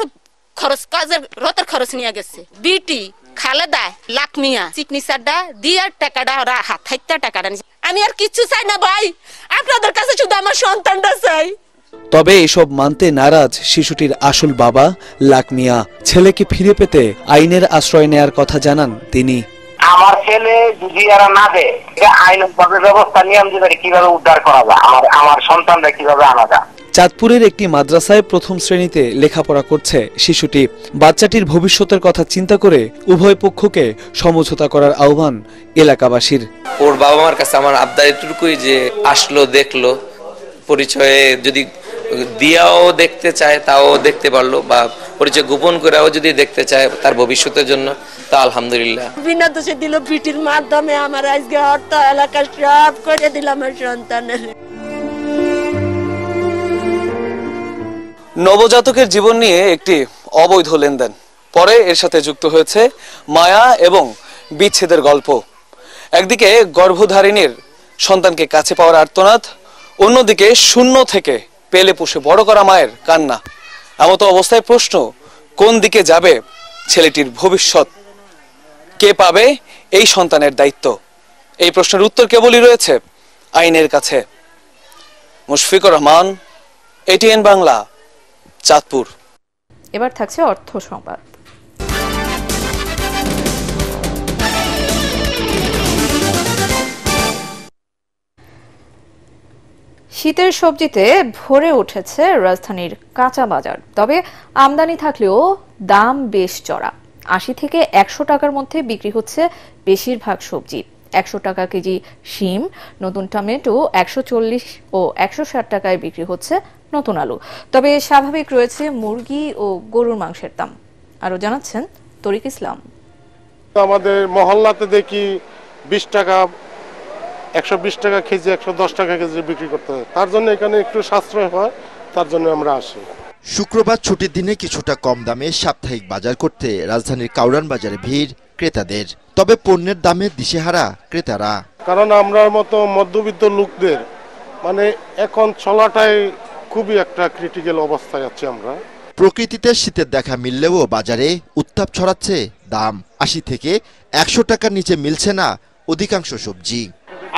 খরচ, কাজের রতের খরচ নিয়ে গেছে। বিটি খালেদা লাকমিয়া সিগনেচারটা দিয়ে টাকাটা ওরা হাত হাইতে টাকাটা নিছে। আমি আর কিছু চাই না ভাই, আপনাদের কাছে শুধু আমার সন্তানটা চাই। তবে এসব মানতে নারাজ শিশুটির আসল বাবা লাকমিয়া। ছেলেকে ফিরে পেতে আইনের আশ্রয় নেয়ার কথা জানান তিনি। আমার ছেলে যদি এরা না দেয়, আইনগত ব্যবস্থা নিয়ম দিতে কিভাবে উদ্ধার করা যায়, আমার সন্তানরা কিভাবে আনা যায়। চাঁদপুরের একটি মাদ্রাসায় প্রথম শ্রেণীতে লেখাপড়া করছে শিশুটি। বাচ্চাটির ভবিষ্যতের কথা চিন্তা করে উভয় পক্ষকে সমঝোতা করার আহ্বান এলাকাবাসীর। ওর বাবা মার কাছে আমার আবদার এটুকুই যে আসলো, দেখলো, পরিচয়ে যদি দিয়াও দেখতে চায় তাও দেখতে পারলো, বা পরিচয় গোপন করেও যদি দেখতে চায় তার ভবিষ্যতের জন্য, তা আলহামদুলিল্লাহ। বিনা দোষে দিল পিটির মাধ্যমে আমার আজকে অর্থ এলাকা সব করে দিলাম আমার সন্তানের। নবজাতকের জীবন নিয়ে একটি অবৈধ লেনদেন, পরে এর সাথে যুক্ত হয়েছে মায়া এবং বিচ্ছেদের গল্প। একদিকে গর্ভধারিণীর সন্তানকে কাছে পাওয়ার আর্তনাদ, অন্যদিকে শূন্য থেকে পেলে পুষে বড় করা মায়ের কান্না। এমতো অবস্থায় প্রশ্ন, কোন দিকে যাবে ছেলেটির ভবিষ্যৎ? কে পাবে এই সন্তানের দায়িত্ব? এই প্রশ্নের উত্তর কেবলই রয়েছে আইনের কাছে। মুশফিকুর রহমান, এটিএন বাংলা, চাঁদপুর। এবার থাকছে অর্থ সংবাদ। শীতের সবজিতে ভরে উঠেছে রাজধানীর কাঁচা বাজার। তবে আমদানি থাকলেও দাম বেশ চড়া। ৮০ থেকে ১০০ টাকার মধ্যে বিক্রি হচ্ছে বেশিরভাগ সবজি। ১০০ টাকা কেজি শিম, নতুন টমেটো ১৪০ ও ১৬০ টাকায় বিক্রি হচ্ছে নতুন আলু। তবে স্বাভাবিক রয়েছে মুরগি ও গরুর মাংসের দাম। আরো জানাচ্ছেন তরিক ইসলাম। আমাদের মহল্লাতে দেখি ২০ টাকা, ১২০ টাকা কেজি, ১১০ টাকা কেজি বিক্রি করতে হয়। তার জন্য এখানে একটু সাশ্রয় হয়, তার জন্য আমরা আসি। শুক্রবার ছুটির দিনে কিছুটা কম দামে সাপ্তাহিক বাজার করতে রাজধানীর কাউরান বাজারে ভিড় ক্রেতাদের। তবে পণ্যের দামে দিশেহারা ক্রেতারা। কারণ আমরা মতো মধ্যবিত্ত লোকদের মানে এখন চলাটাই খুবই একটা ক্রিটিক্যাল অবস্থায় আছি আমরা। প্রকৃতিতে শীতের দেখা মিললেও বাজারে উত্তাপ ছড়াচ্ছে দাম। ৮০ থেকে ১০০ টাকার নিচে মিলছে না অধিকাংশ সবজি।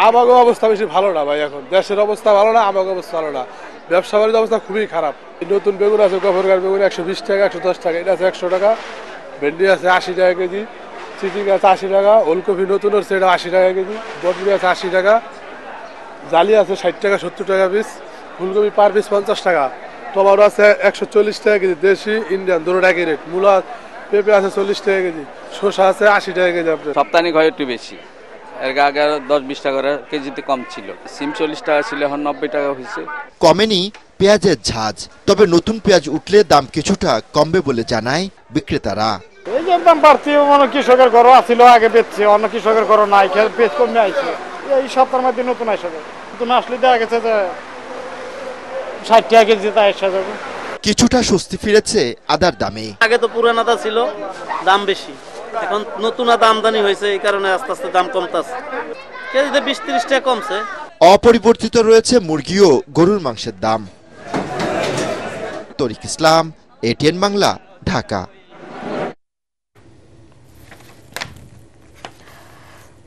আবহাওয়া অবস্থা বেশি ভালো না ভাই, এখন দেশের অবস্থা ভালো না, আবহাওয়া অবস্থা ভালো না, ব্যবসা বাণিজ্য অবস্থা খুবই খারাপ। নতুন বেগুন আছে, গফরগাঁর বেগুন ১২০ টাকা, ১১০ টাকা, এটা আছে ১০০ টাকা। ভেন্ডি আছে ৮০ টাকা কেজি, চিচিং আছে ৮০ টাকা, ওলকপি নতুন হচ্ছে এটা ৮০ টাকা কেজি, বটবি আছে ৮০ টাকা, জালি আছে ৬০ টাকা ৭০ টাকা পিস, ফুলকপি পার পিস ৫০ টাকা, টমেটো আছে ১৪০ টাকা কেজি, দেশি ইন্ডিয়ান দুটো একই রেট, মূলা পেঁপে আছে ৪০ টাকা কেজি, শসা আছে ৮০ টাকা কেজি। আপনার সপ্তাহিক হয় একটু বেশি, এর আগে ১০-২০ টাকা করে কেজিতে কম ছিল। সিম ৪০ টাকা ছিল, এখন ৯০ টাকা হয়েছে। কমেনি পেঁয়াজের ঝাঁজ, তবে নতুন পেঁয়াজ উঠলে দাম কিছুটা কমবে বলে জানায় বিক্রেতারা। এই যে দাম বাড়ছে, অন্য কৃষকের ঘরও আছিল আগে বেচছে, অন্য কৃষকের ঘরও নাই, পেঁয়াজ কমে আইছে। এই সপ্তাহের মধ্যে নতুন আসবে, নতুন আসলে দেখা গেছে যে ৬০ টাকা কেজি তা এসে যাবে। কিছুটা স্বস্তি ফিরেছে আদার দামে। আগে তো পুরান আদা ছিল, দাম বেশি, এখন নতুন আদা আমদানি হয়েছে, এই কারণে আস্তে আস্তে দাম কমতেছে, কেজিতে ২০-৩০ টাকা কমছে। অপরিবর্তিত রয়েছে মুরগি ও গরুর মাংসের দাম। তরিক ইসলাম, এটিএন বাংলা, ঢাকা।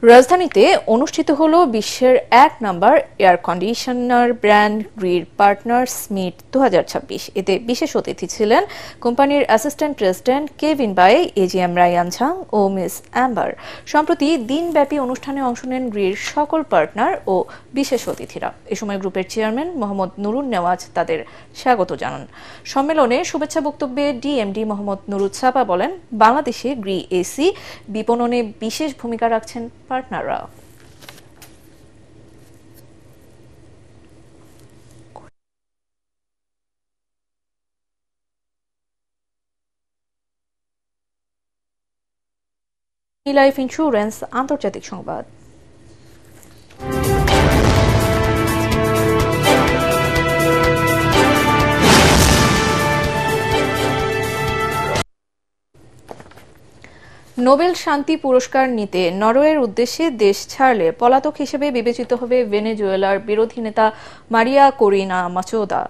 রাজধানীতে অনুষ্ঠিত হলো বিশ্বের ১ নম্বর এয়ার কন্ডিশনার ব্র্যান্ড গ্রির পার্টনার্স মিট ২০২৬। এতে বিশেষ অতিথি ছিলেন কোম্পানির assistant president Kevin Bai, AGM Ryan Zhang ও মিস অ্যাম্বার। সম্প্রতি দিনব্যাপী অনুষ্ঠানে অংশ নেন গ্রির সকল পার্টনার ও বিশেষ অতিথিরা। এ সময় গ্রুপের চেয়ারম্যান মোহাম্মদ নুরুন নেওয়াজ তাদের স্বাগত জানান। সম্মেলনে শুভেচ্ছা বক্তব্যে ডিএমডি মোহাম্মদ নুরুচ্ছাপা বলেন, বাংলাদেশে গ্রি এসি বিপণনে বিশেষ ভূমিকা রাখছেন পার্টনাররা। লাইফ ইন্স্যুরেন্স আন্তর্জাতিক সংবাদ। নোবেল শান্তি পুরস্কার নিতে নরওয়ের উদ্দেশ্যে দেশ ছাড়লে পলাতক হিসেবে বিবেচিত হবে ভেনেজুয়েলার বিরোধী নেতা মারিয়া করিনা মাচোদা।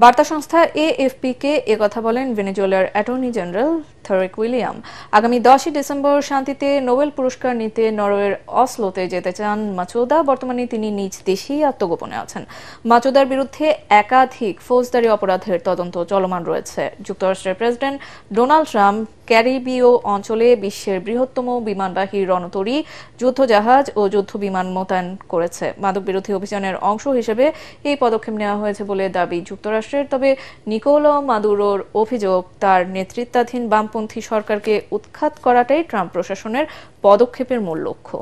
বার্তা সংস্থা এএফপি-কে একথা বলেন ভেনেজুয়েলার অ্যাটর্নি জেনারেল থারেক উইলিয়াম। আগামী 10 ডিসেম্বর শান্তিতে নোবেল পুরস্কার নিতে নরওয়ের অসলোতে যেতে চান মাচোদা। বর্তমানে তিনি নিজ দেশেই আত্মগোপনে আছেন। মাচোদার বিরুদ্ধে একাধিক ফৌজদারি অপরাধের তদন্ত চলমান রয়েছে। যুক্তরাষ্ট্রের প্রেসিডেন্ট ডোনাল্ড ট্রাম্প ক্যারিবীয় অঞ্চলে বিশ্বের বৃহত্তম বিমানবাহী রণতরী, যুদ্ধজাহাজ ও যুদ্ধবিমান মোতায়েন করেছে। মাদক বিরোধী অভিযানের অংশ হিসেবে এই পদক্ষেপ নেওয়া হয়েছে বলে দাবি যুক্তরাষ্ট্রের। তবে নিকোলা মাদুরোর অভিযোগ, তার নেতৃত্বাধীন বামপন্থী সরকারকে উৎখাত করাটাই ট্রাম্প প্রশাসনের পদক্ষেপের মূল লক্ষ্য।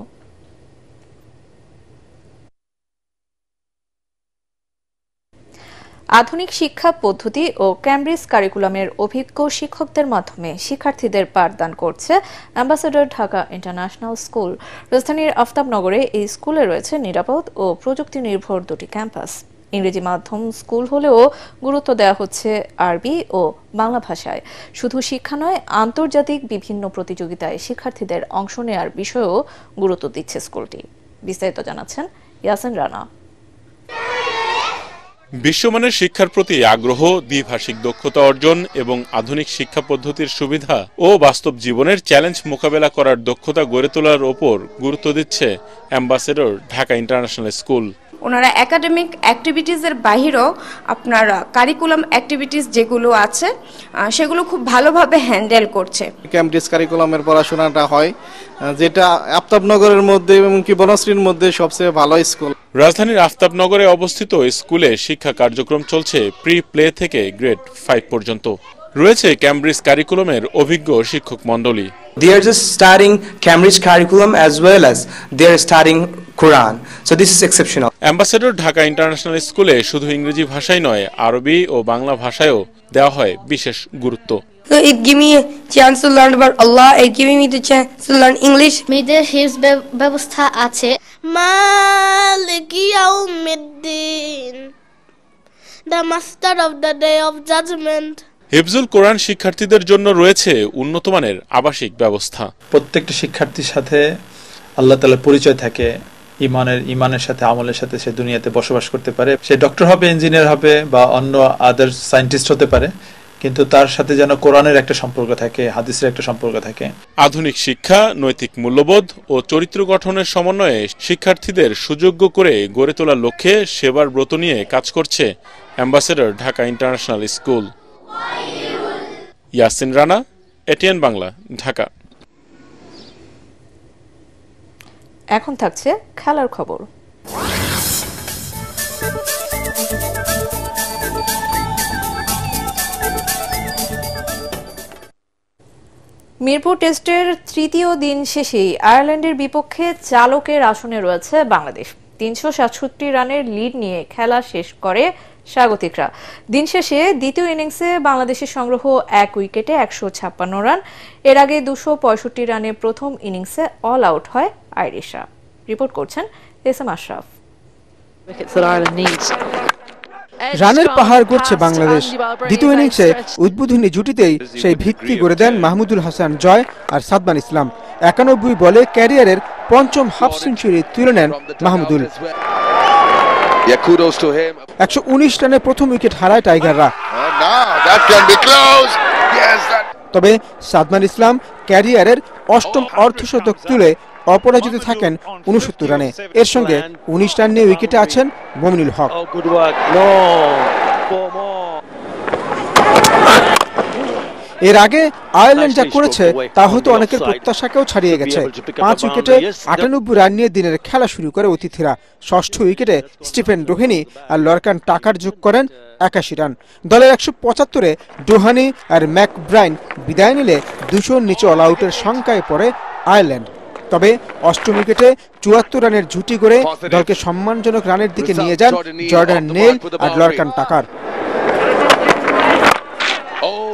আধুনিক শিক্ষা পদ্ধতি ও ক্যামব্রিজ কারিকুলামের অভিজ্ঞ শিক্ষকদের মাধ্যমে শিক্ষার্থীদের পাঠদান করছে অ্যাম্বাসেডর ঢাকা ইন্টারন্যাশনাল স্কুল। রাজধানীর আফতাবনগরে এই স্কুলে রয়েছে নিরাপদ ও প্রযুক্তি নির্ভর দুটি ক্যাম্পাস। ইংরেজি মাধ্যম স্কুল হলেও গুরুত্ব দেওয়া হচ্ছে আরবি ও বাংলা ভাষায়। শুধু শিক্ষা নয়, আন্তর্জাতিক বিভিন্ন প্রতিযোগিতায় শিক্ষার্থীদের অংশ নেওয়ার বিষয়েও গুরুত্ব দিচ্ছে স্কুলটি। বিস্তারিত জানাচ্ছেন ইয়াসিন রানা। বিশ্বমানের শিক্ষার প্রতি আগ্রহ, দ্বিভাষিক দক্ষতা অর্জন এবং আধুনিক শিক্ষা পদ্ধতির সুবিধা ও বাস্তব জীবনের চ্যালেঞ্জ মোকাবেলা করার দক্ষতা গড়ে তোলার ওপর গুরুত্ব দিচ্ছে অ্যাম্বাসেডর ঢাকা ইন্টারন্যাশনাল স্কুল। ওনারা একাডেমিক অ্যাক্টিভিটিসের বাহিরেও আপনার কারিকুলাম অ্যাক্টিভিটিস যেগুলো আছে সেগুলো খুব ভালোভাবে হ্যান্ডেল করছে। ক্যাম্ব্রিজ কারিকুলামের পড়াশোনাটা হয়, যেটা আফতাবনগরের মধ্যে এবং কি বনশ্রীর মধ্যে সবচেয়ে ভালো স্কুল। রাজধানীর আফতাবনগরে অবস্থিত স্কুলে শিক্ষা কার্যক্রম চলছে প্রি প্লে থেকে গ্রেড 5 পর্যন্ত। রয়েছে ক্যামব্রিজ কারিকুলামের অভিজ্ঞ শিক্ষক মণ্ডলী। They are just studying Cambridge curriculum as well as they are studying Quran. So this is exceptional. Ambassador Dhaka international স্কুলে শুধু ইংরেজি ভাষাই নয়, আরবি ও বাংলা ভাষায়ও দেওয়া হয় বিশেষ গুরুত্ব। So it give me a chance to learn about Allah. It giving me the chance to learn English. মেয়েদের হিফজ ব্যবস্থা আছে। মালিক ইয়াউমিদ্দিন, the master of the day of judgment. হিফজুল কোরআন শিক্ষার্থীদের জন্য রয়েছে উন্নত মানের আবাসিক ব্যবস্থা। প্রত্যেকটা শিক্ষার্থীর সাথে আল্লাহ তাআলার পরিচয় থাকে, ইমানের সাথে আমলের সাথে সে দুনিয়াতে বসবাস করতে পারে। সে ডক্টর হবে, ইঞ্জিনিয়ার হবে বা অন্য আদার সায়েন্টিস্ট হতে পারে, কিন্তু তার সাথে যেন কোরআনের একটা সম্পর্ক থাকে, হাদিসের একটা সম্পর্ক থাকে। আধুনিক শিক্ষা, নৈতিক মূল্যবোধ ও চরিত্র গঠনের সমন্বয়ে শিক্ষার্থীদের সুযোগ্য করে গড়ে তোলার লক্ষ্যে সেবার ব্রত নিয়ে কাজ করছে ambassador Dhaka international school. Yasin Rana, ATN Bangla, Dhaka. এখন থাকছে খেলার খবর। মিরপুর টেস্টের তৃতীয় দিন শেষেই আয়ারল্যান্ডের বিপক্ষে চালকের আসনে রয়েছে বাংলাদেশ। 367 রানের লিড নিয়ে খেলা শেষ করে স্বাগতিকরা। দিন শেষে দ্বিতীয় ইনিংসে বাংলাদেশের সংগ্রহ 1 উইকেটে 156 রান। এর আগে 265 রানে প্রথম ইনিংসে অল আউট হয় আইরিশরা। রিপোর্ট করছেন এসএম আশরাফ। রানের পাহাড় গড়ছে বাংলাদেশ। দ্বিতীয় ইনিংসে উদ্বোধনী জুটিতেই সেই ভিত্তি গড়ে দেন মাহমুদুল হাসান জয় আর সাদমান ইসলাম। 91 বলে ক্যারিয়ারের পঞ্চম হাফ সেঞ্চুরি তুলে নেন মাহমুদুল। 119 রানে প্রথম উইকেট হারায় টাইগাররা। তবে সাদমান ইসলাম ক্যারিয়ারের অষ্টম অর্ধশতক তুলে অপরাজিত থাকেন 69 রানে। এর সঙ্গে 19 রান নিয়ে উইকেটে আছেন মোমিনুল হক। এর আগে আয়ারল্যান্ড যা করেছে তা হয়তো অনেকের প্রত্যাশাকেও ছাড়িয়ে গেছে। 5 উইকেটে 98 রান নিয়ে দিনের খেলা শুরু করে অতিথিরা। ষষ্ঠ উইকেটে স্টিফেন রোহিনী আর লরকান টাকার যোগ করেন 81 রান। দলের 175-এ ডোহানি আর ম্যাকব্রাইন বিদায় নিলে 200 নিচে অল আউটের সংখ্যায় পড়ে আয়ারল্যান্ড। তবে অষ্টম উইকেটে 74 রানের জুটি করে দলকে সম্মানজনক রানের দিকে নিয়ে যান জর্ডান নেল আর লরকান টাকার।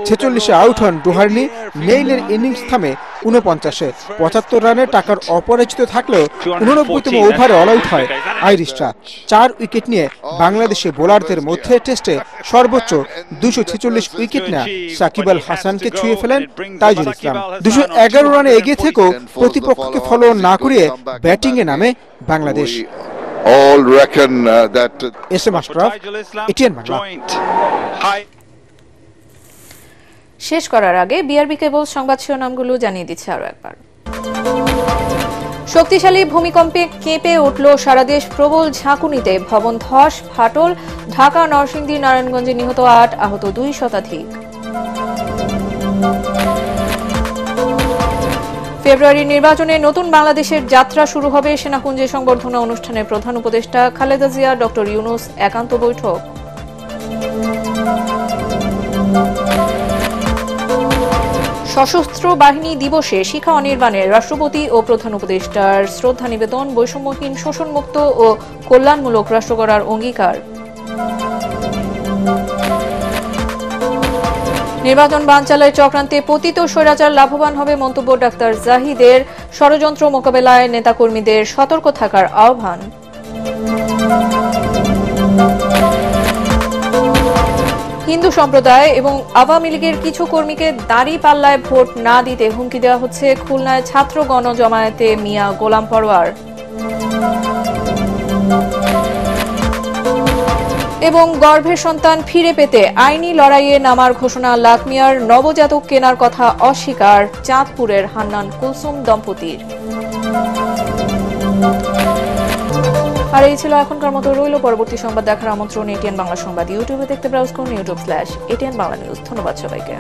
46-এ আউট হন ডোহার্নি। নেইলের ইনিংস থামে 49-এ। 75 রানে টাকার অপরাজিত থাকলেও 89তম ওভারে অল আউট হয় আইরিশরা। 4 উইকেট নিয়ে বাংলাদেশি বোলারদের মধ্যে টেস্টে সর্বোচ্চ 246 উইকেট নেয়া সাকিব আল হাসানকে ছুঁয়ে ফেলেন তাইজুল ইসলাম। 211 রানে এগিয়ে থেকেও প্রতিপক্ষকে ফলো না করিয়ে ব্যাটিংয়ে নামে বাংলাদেশ। SM Ashraf, ATN Bangla. শেষ করার আগে বিআরবি কেবল সংবাদ শিরোনামগুলো জানিয়ে দিচ্ছে আরো একবার। শক্তিশালী ভূমিকম্পে কেঁপে উঠল সারা দেশ। প্রবল ঝাঁকুনিতে ভবন ধস, ফাটল। ঢাকা, নরসিংদী, নারায়ণগঞ্জে নিহত 8, আহত 2 শতাধিক। ফেব্রুয়ারি নির্বাচনে নতুন বাংলাদেশের যাত্রা শুরু হবে। সেনাপুঞ্জে সংবর্ধনা অনুষ্ঠানে প্রধান উপদেষ্টা খালেদা জিয়া, ডক্টর ইউনূস একান্ত বৈঠক। সশস্ত্র বাহিনী দিবসে শিখা অনির্বাণের রাষ্ট্রপতি ও প্রধান উপদেষ্টার শ্রদ্ধা নিবেদন। বৈষম্যহীন, শোষণমুক্ত ও কল্যাণমূলক রাষ্ট্র গড়ার অঙ্গীকার। নির্বাচন বানচালের চক্রান্তে পতিত স্বৈরাচার লাভবান হবে মন্তব্য ডাক্তার জাহিদের। ষড়যন্ত্র মোকাবেলায় নেতাকর্মীদের সতর্ক থাকার আহ্বান। হিন্দু সম্প্রদায় এবং আওয়ামী লীগের কিছু কর্মীকে দাঁড়িপাল্লায় ভোট না দিতে হুমকি দেওয়া হচ্ছে খুলনায় ছাত্র গণজমায়েতে মিয়া গোলাম পরোয়ার। এবং গর্ভের সন্তান ফিরে পেতে আইনি লড়াইয়ে নামার ঘোষণা লাখ মিয়ার, নবজাতক কেনার কথা অস্বীকার চাঁদপুরের হান্নান কুলসুম দম্পতির। আর এই ছিল এখনকার মতো, রইল পরবর্তী সংবাদ দেখার আমন্ত্রণ। এটিএন বাংলা সংবাদ ইউটিউবে দেখতে ব্রাউজ করুন youtube/ATN বাংলা নিউজ। ধন্যবাদ সবাইকে।